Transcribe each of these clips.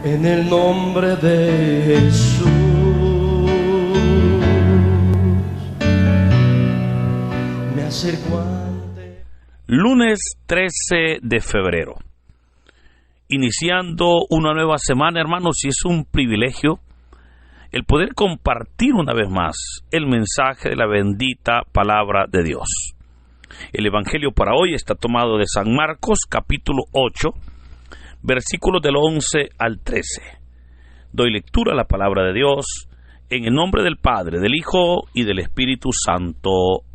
En el nombre de Jesús. Me acerco ante... Lunes 13 de febrero. Iniciando una nueva semana, hermanos, y es un privilegio el poder compartir una vez más el mensaje de la bendita palabra de Dios. El evangelio para hoy está tomado de San Marcos, capítulo 8, versículos del 11 al 13. Doy lectura a la palabra de Dios en el nombre del Padre, del Hijo y del Espíritu Santo.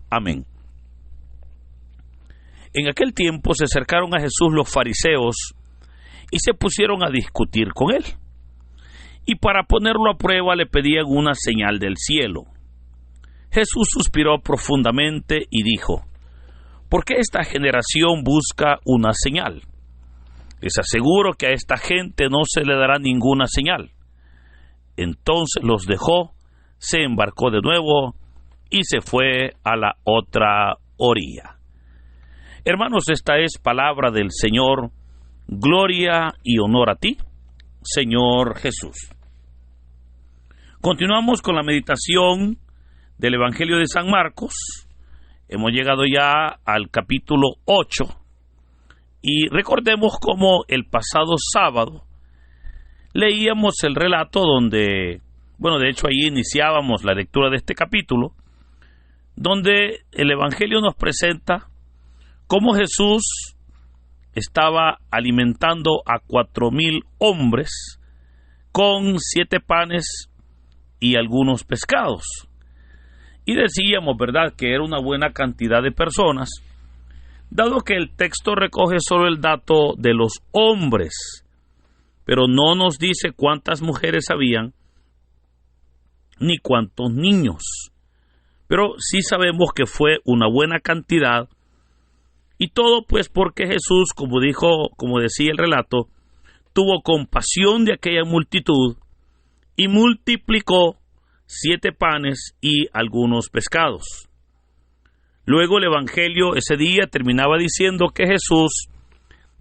Amén. En aquel tiempo se acercaron a Jesús los fariseos y se pusieron a discutir con él. Y para ponerlo a prueba le pedían una señal del cielo. Jesús suspiró profundamente y dijo: ¿por qué esta generación busca una señal? Les aseguro que a esta gente no se le dará ninguna señal. Entonces los dejó, se embarcó de nuevo y se fue a la otra orilla. Hermanos, esta es palabra del Señor. Gloria y honor a ti, Señor Jesús. Continuamos con la meditación del Evangelio de San Marcos. Hemos llegado ya al capítulo 8 y recordemos cómo el pasado sábado leíamos el relato donde, de hecho ahí iniciábamos la lectura de este capítulo, donde el Evangelio nos presenta cómo Jesús estaba alimentando a 4,000 hombres con 7 panes y algunos pescados. Y decíamos, ¿verdad?, que era una buena cantidad de personas, dado que el texto recoge solo el dato de los hombres, pero no nos dice cuántas mujeres habían, ni cuántos niños. Pero sí sabemos que fue una buena cantidad, y todo pues porque Jesús, como decía el relato, tuvo compasión de aquella multitud, y multiplicó 7 panes y algunos pescados. Luego el Evangelio ese día terminaba diciendo que Jesús,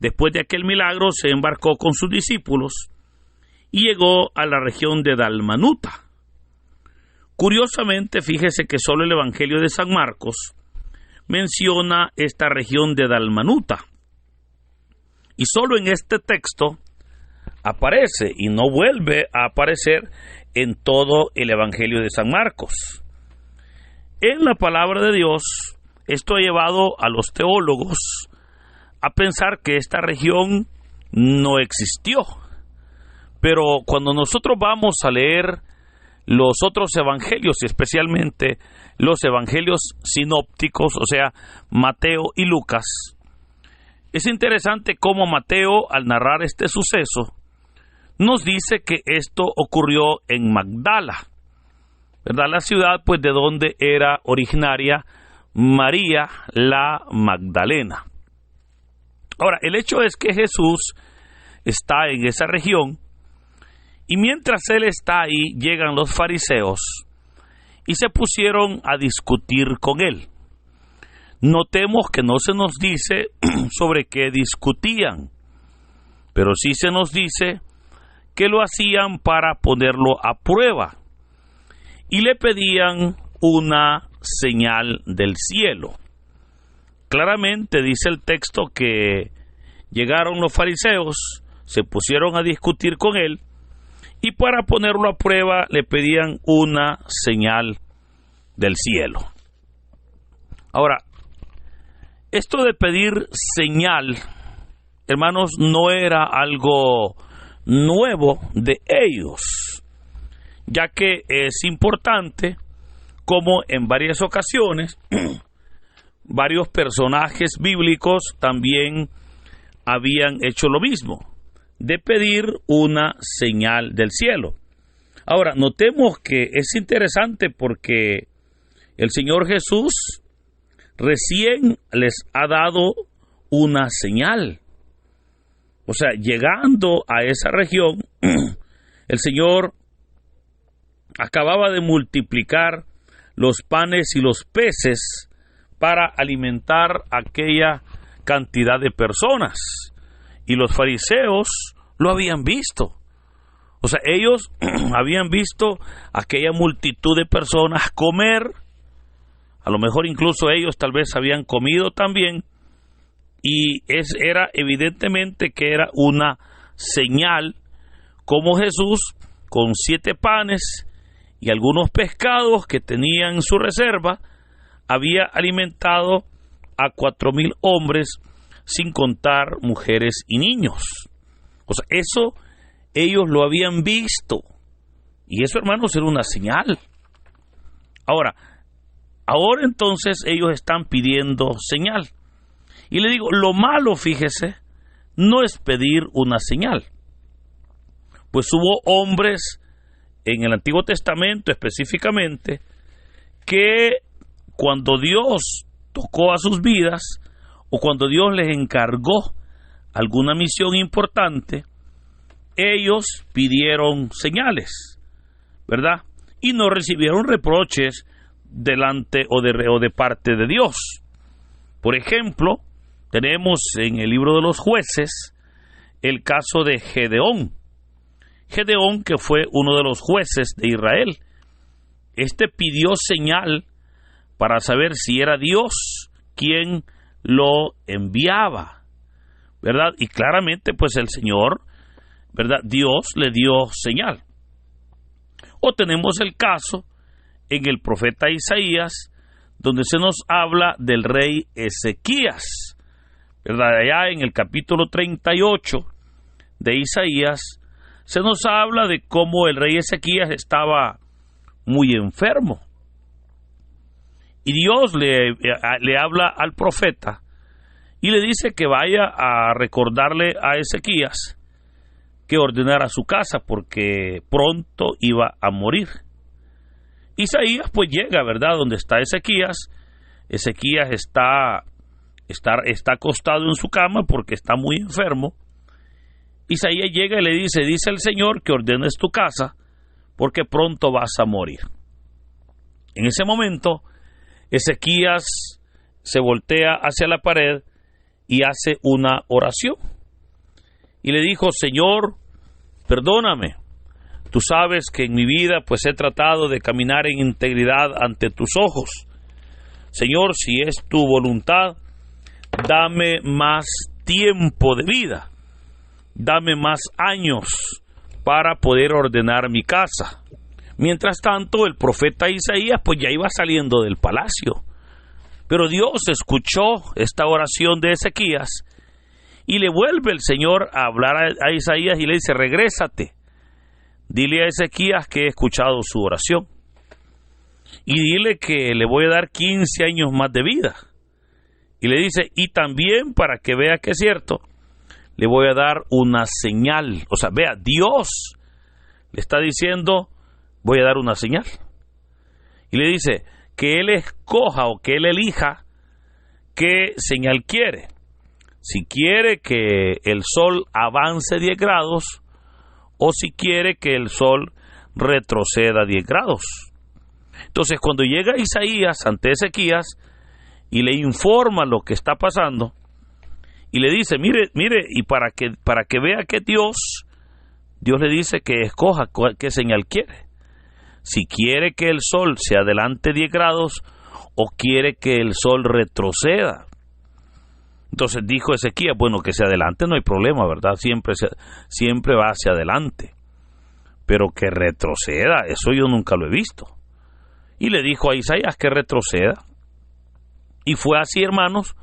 después de aquel milagro, se embarcó con sus discípulos y llegó a la región de Dalmanuta. Curiosamente, fíjese que solo el Evangelio de San Marcos menciona esta región de Dalmanuta. Y solo en este texto aparece y no vuelve a aparecer en todo el Evangelio de San Marcos. En la palabra de Dios, esto ha llevado a los teólogos a pensar que esta región no existió. Pero cuando nosotros vamos a leer los otros evangelios, y especialmente los evangelios sinópticos, o sea, Mateo y Lucas, es interesante cómo Mateo, al narrar este suceso, nos dice que esto ocurrió en Magdala, ¿verdad? La ciudad, pues, de donde era originaria María la Magdalena. Ahora, el hecho es que Jesús está en esa región, y mientras él está ahí, llegan los fariseos y se pusieron a discutir con él. Notemos que no se nos dice sobre qué discutían, pero sí se nos dice que lo hacían para ponerlo a prueba y le pedían una señal del cielo. Claramente dice el texto que llegaron los fariseos, se pusieron a discutir con él y para ponerlo a prueba le pedían una señal del cielo. Ahora, esto de pedir señal, hermanos, no era algo nuevo de ellos, ya que es importante como en varias ocasiones varios personajes bíblicos también habían hecho lo mismo, de pedir una señal del cielo. Ahora, notemos que es interesante porque el Señor Jesús recién les ha dado una señal. O sea, llegando a esa región, el Señor acababa de multiplicar los panes y los peces para alimentar aquella cantidad de personas. Y los fariseos lo habían visto. O sea, ellos habían visto aquella multitud de personas comer, a lo mejor incluso ellos tal vez habían comido también, y era evidentemente que era una señal como Jesús con 7 panes y algunos pescados que tenían en su reserva había alimentado a 4,000 hombres, sin contar mujeres y niños. O sea, eso ellos lo habían visto, y eso, hermanos, era una señal. Ahora entonces ellos están pidiendo señal. Y le digo, lo malo, fíjese, no es pedir una señal. Pues hubo hombres en el Antiguo Testamento específicamente que cuando Dios tocó a sus vidas o cuando Dios les encargó alguna misión importante, ellos pidieron señales, ¿verdad? Y no recibieron reproches delante o de parte de Dios. Por ejemplo, tenemos en el libro de los Jueces el caso de Gedeón. Gedeón, que fue uno de los jueces de Israel, pidió señal para saber si era Dios quien lo enviaba, ¿verdad? Y claramente, pues el Señor, ¿verdad? Dios le dio señal. O tenemos el caso en el profeta Isaías, donde se nos habla del rey Ezequías, ¿verdad? Allá en el capítulo 38 de Isaías, se nos habla de cómo el rey Ezequías estaba muy enfermo. Y Dios le habla al profeta y le dice que vaya a recordarle a Ezequías que ordenara su casa porque pronto iba a morir. Isaías pues llega, ¿verdad?, donde está Ezequías. Ezequías está acostado en su cama porque está muy enfermo. Isaías llega y le dice el Señor que ordenes tu casa porque pronto vas a morir. En ese momento, Ezequías se voltea hacia la pared y hace una oración. Y le dijo, Señor, perdóname. Tú sabes que en mi vida pues he tratado de caminar en integridad ante tus ojos. Señor, si es tu voluntad, dame más tiempo de vida. Dame más años para poder ordenar mi casa. Mientras tanto, el profeta Isaías pues ya iba saliendo del palacio. Pero Dios escuchó esta oración de Ezequías y le vuelve el Señor a hablar a Isaías y le dice, regrésate. Dile a Ezequías que he escuchado su oración. Y dile que le voy a dar 15 años más de vida. Y le dice, y también para que vea que es cierto, le voy a dar una señal. O sea, vea, Dios le está diciendo, voy a dar una señal. Y le dice que él escoja o que él elija qué señal quiere. Si quiere que el sol avance 10 grados o si quiere que el sol retroceda 10 grados. Entonces, cuando llega Isaías ante Ezequías y le informa lo que está pasando, y le dice, mire, y para que vea que Dios le dice que escoja qué señal quiere. Si quiere que el sol se adelante 10 grados o quiere que el sol retroceda. Entonces dijo Ezequías, bueno, que se adelante no hay problema, ¿verdad? Siempre va hacia adelante. Pero que retroceda, eso yo nunca lo he visto. Y le dijo a Isaías que retroceda. Y fue así, hermanos,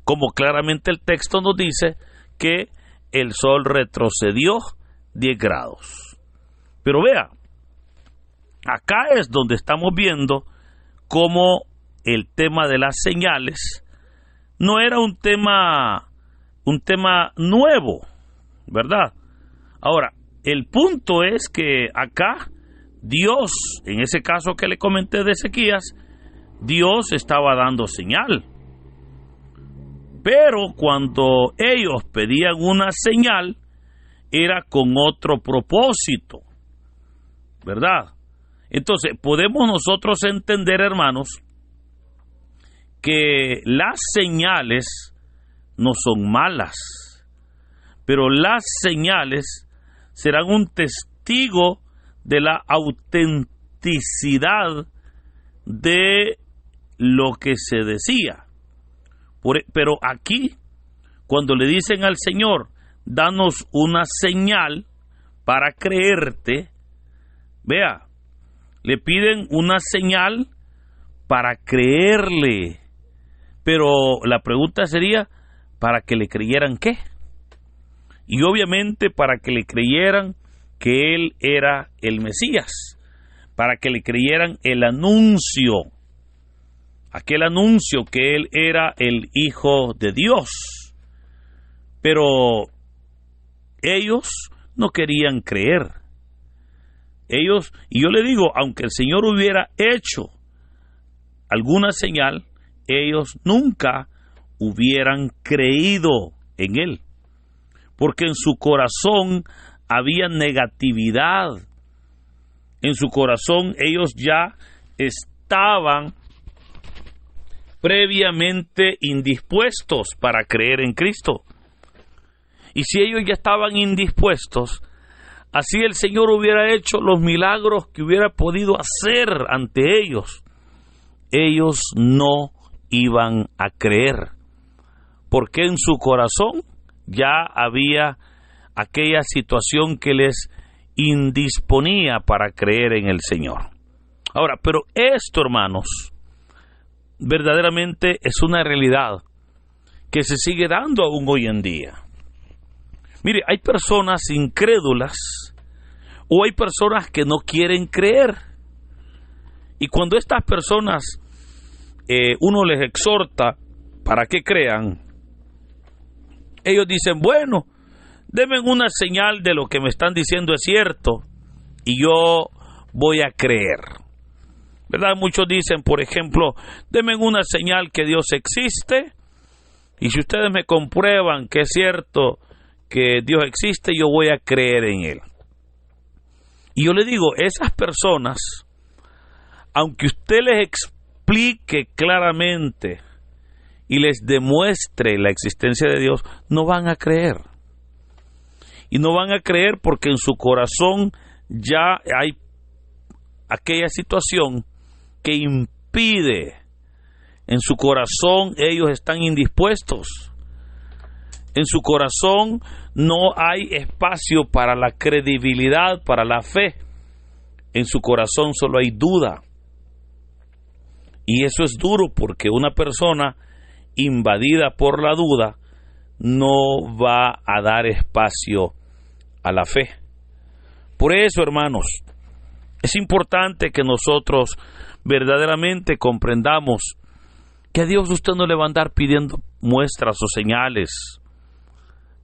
como claramente el texto nos dice que el sol retrocedió 10 grados. Pero vea, acá es donde estamos viendo cómo el tema de las señales no era un tema nuevo, ¿verdad? Ahora, el punto es que acá Dios, en ese caso que le comenté de Ezequías, Dios estaba dando señal. Pero cuando ellos pedían una señal, era con otro propósito, ¿verdad? Entonces, podemos nosotros entender, hermanos, que las señales no son malas, pero las señales serán un testigo de la autenticidad de lo que se decía. Pero aquí, cuando le dicen al Señor, danos una señal para creerte, vea, le piden una señal para creerle. Pero la pregunta sería, ¿para que le creyeran qué? Y obviamente para que le creyeran que Él era el Mesías, para que le creyeran el anuncio, aquel anuncio que Él era el Hijo de Dios. Pero ellos no querían creer. Ellos, y yo le digo, aunque el Señor hubiera hecho alguna señal, ellos nunca hubieran creído en Él, porque en su corazón había negatividad. En su corazón ellos ya estaban previamente indispuestos para creer en Cristo. Y si ellos ya estaban indispuestos, así el Señor hubiera hecho los milagros que hubiera podido hacer ante ellos, ellos no iban a creer, porque en su corazón ya había aquella situación que les indisponía para creer en el Señor. Ahora, pero esto, hermanos, verdaderamente es una realidad que se sigue dando aún hoy en día. Mire, hay personas incrédulas o hay personas que no quieren creer. Y cuando estas personas uno les exhorta para que crean, ellos dicen, bueno, denme una señal de lo que me están diciendo es cierto y yo voy a creer. ¿Verdad? Muchos dicen, por ejemplo, denme una señal que Dios existe y si ustedes me comprueban que es cierto que Dios existe, yo voy a creer en Él. Y yo le digo, esas personas, aunque usted les explique claramente y les demuestre la existencia de Dios, no van a creer. Y no van a creer porque en su corazón ya hay aquella situación que impide. En su corazón ellos están indispuestos. En su corazón no hay espacio para la credibilidad, para la fe. En su corazón solo hay duda. Y eso es duro porque una persona invadida por la duda no va a dar espacio a la fe. Por eso, hermanos, es importante que nosotros verdaderamente comprendamos que a Dios usted no le va a andar pidiendo muestras o señales.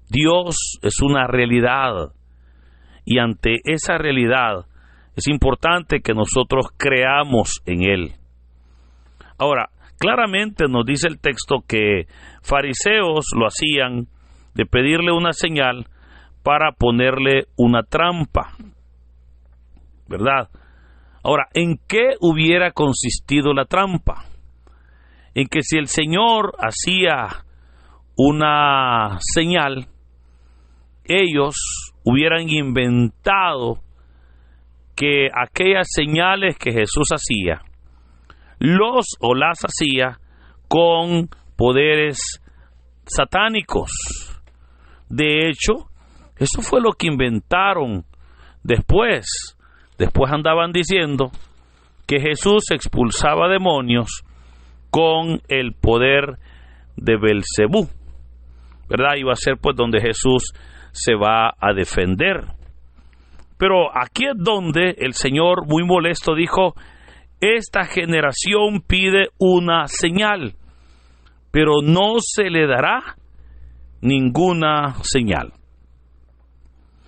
Dios es una realidad y ante esa realidad es importante que nosotros creamos en Él. Ahora, claramente nos dice el texto que fariseos lo hacían de pedirle una señal para ponerle una trampa, ¿verdad? Ahora, ¿en qué hubiera consistido la trampa? En que si el Señor hacía una señal, ellos hubieran inventado que aquellas señales que Jesús hacía, las hacía con poderes satánicos. De hecho, eso fue lo que inventaron después. Después andaban diciendo que Jesús expulsaba demonios con el poder de Belcebú, ¿verdad? Iba a ser pues donde Jesús se va a defender. Pero aquí es donde el Señor, muy molesto, dijo: esta generación pide una señal, pero no se le dará ninguna señal.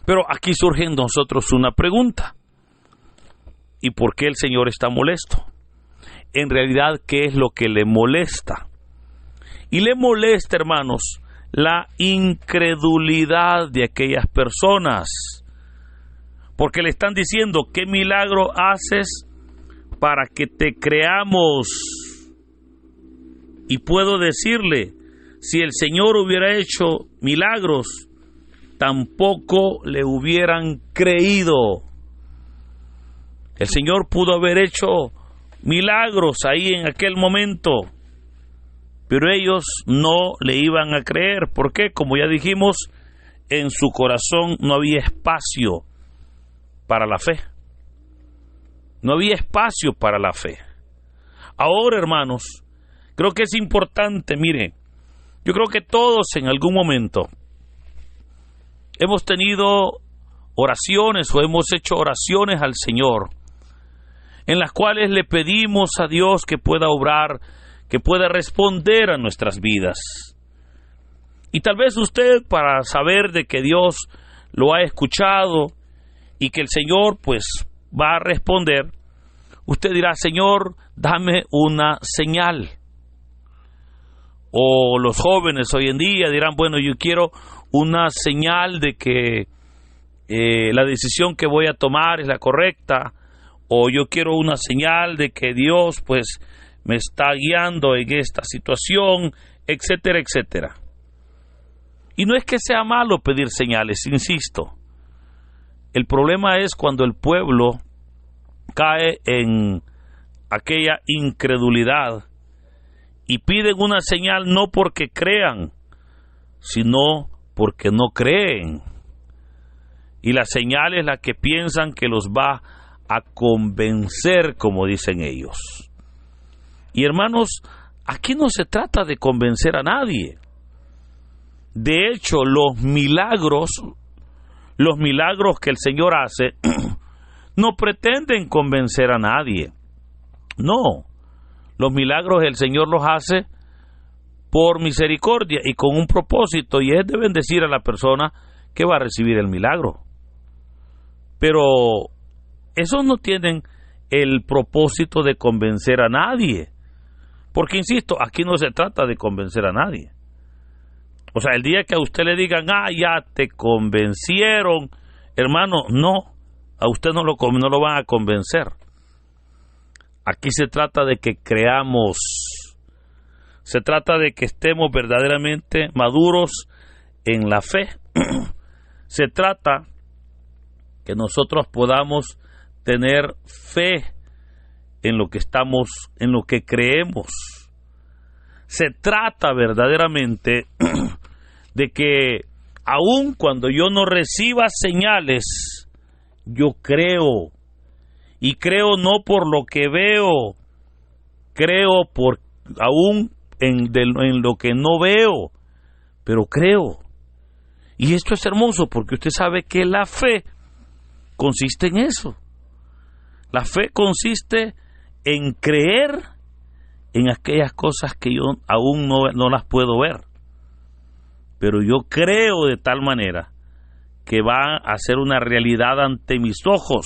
Pero aquí surge en nosotros una pregunta: ¿y por qué el Señor está molesto? En realidad, ¿qué es lo que le molesta? Y le molesta, hermanos, la incredulidad de aquellas personas, porque le están diciendo: ¿qué milagro haces para que te creamos? Y puedo decirle, si el Señor hubiera hecho milagros tampoco le hubieran creído. El Señor pudo haber hecho milagros ahí en aquel momento, pero ellos no le iban a creer. ¿Por qué? Como ya dijimos, en su corazón no había espacio para la fe. No había espacio para la fe. Ahora, hermanos, creo que es importante, mire, yo creo que todos en algún momento hemos tenido oraciones o hemos hecho oraciones al Señor en las cuales le pedimos a Dios que pueda obrar, que pueda responder a nuestras vidas. Y tal vez usted, para saber de que Dios lo ha escuchado y que el Señor pues va a responder, usted dirá: Señor, dame una señal. O los jóvenes hoy en día dirán: bueno, yo quiero una señal de que la decisión que voy a tomar es la correcta, o yo quiero una señal de que Dios pues me está guiando en esta situación, etcétera, etcétera. Y no es que sea malo pedir señales, insisto. El problema es cuando el pueblo cae en aquella incredulidad y piden una señal no porque crean, sino porque no creen. Y la señal es la que piensan que los va a convencer, como dicen ellos. Y hermanos, aquí no se trata de convencer a nadie. De hecho, los milagros que el Señor hace no pretenden convencer a nadie. No, los milagros el Señor los hace por misericordia y con un propósito, y es de bendecir a la persona que va a recibir el milagro. Pero esos no tienen el propósito de convencer a nadie, porque insisto, aquí no se trata de convencer a nadie. O sea, el día que a usted le digan: ya te convencieron, hermano, no, a usted no lo van a convencer. Aquí se trata de que creamos, se trata de que estemos verdaderamente maduros en la fe. Se trata que nosotros podamos tener fe en lo que estamos, en lo que creemos. Se trata verdaderamente de que aun cuando yo no reciba señales, yo creo. Y creo no por lo que veo, creo por aún en lo que no veo, pero creo. Y esto es hermoso porque usted sabe que la fe consiste en eso. La fe consiste en creer en aquellas cosas que yo aún no las puedo ver, pero yo creo de tal manera que va a ser una realidad ante mis ojos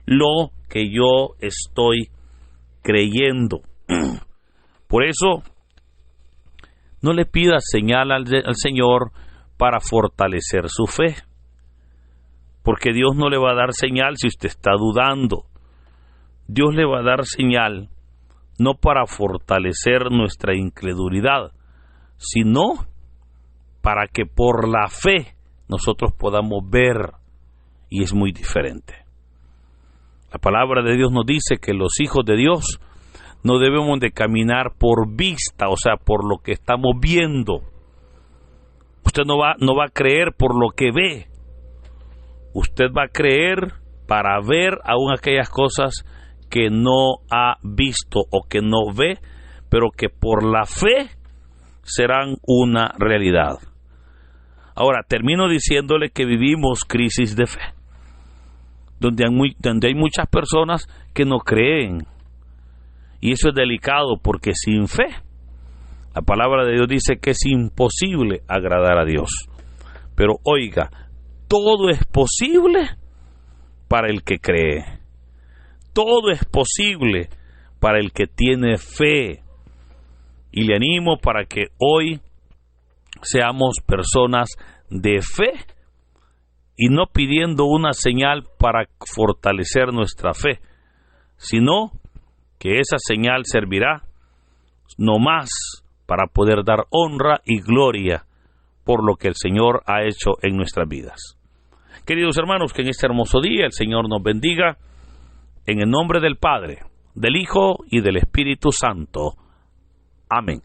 lo que yo estoy creyendo. Por eso, no le pida señal al Señor para fortalecer su fe, porque Dios no le va a dar señal si usted está dudando. Dios le va a dar señal no para fortalecer nuestra incredulidad, sino para que por la fe nosotros podamos ver, y es muy diferente. La palabra de Dios nos dice que los hijos de Dios no debemos de caminar por vista, o sea, por lo que estamos viendo. Usted no va a creer por lo que ve. Usted va a creer para ver aún aquellas cosas que no ha visto o que no ve, pero que por la fe serán una realidad. Ahora, termino diciéndole que vivimos crisis de fe, donde hay muchas personas que no creen. Y eso es delicado porque sin fe, la palabra de Dios dice que es imposible agradar a Dios. Pero oiga, todo es posible para el que cree. Todo es posible para el que tiene fe. Y le animo para que hoy seamos personas de fe y no pidiendo una señal para fortalecer nuestra fe, sino que esa señal servirá no más para poder dar honra y gloria por lo que el Señor ha hecho en nuestras vidas. Queridos hermanos, que en este hermoso día el Señor nos bendiga, en el nombre del Padre, del Hijo y del Espíritu Santo. Amén.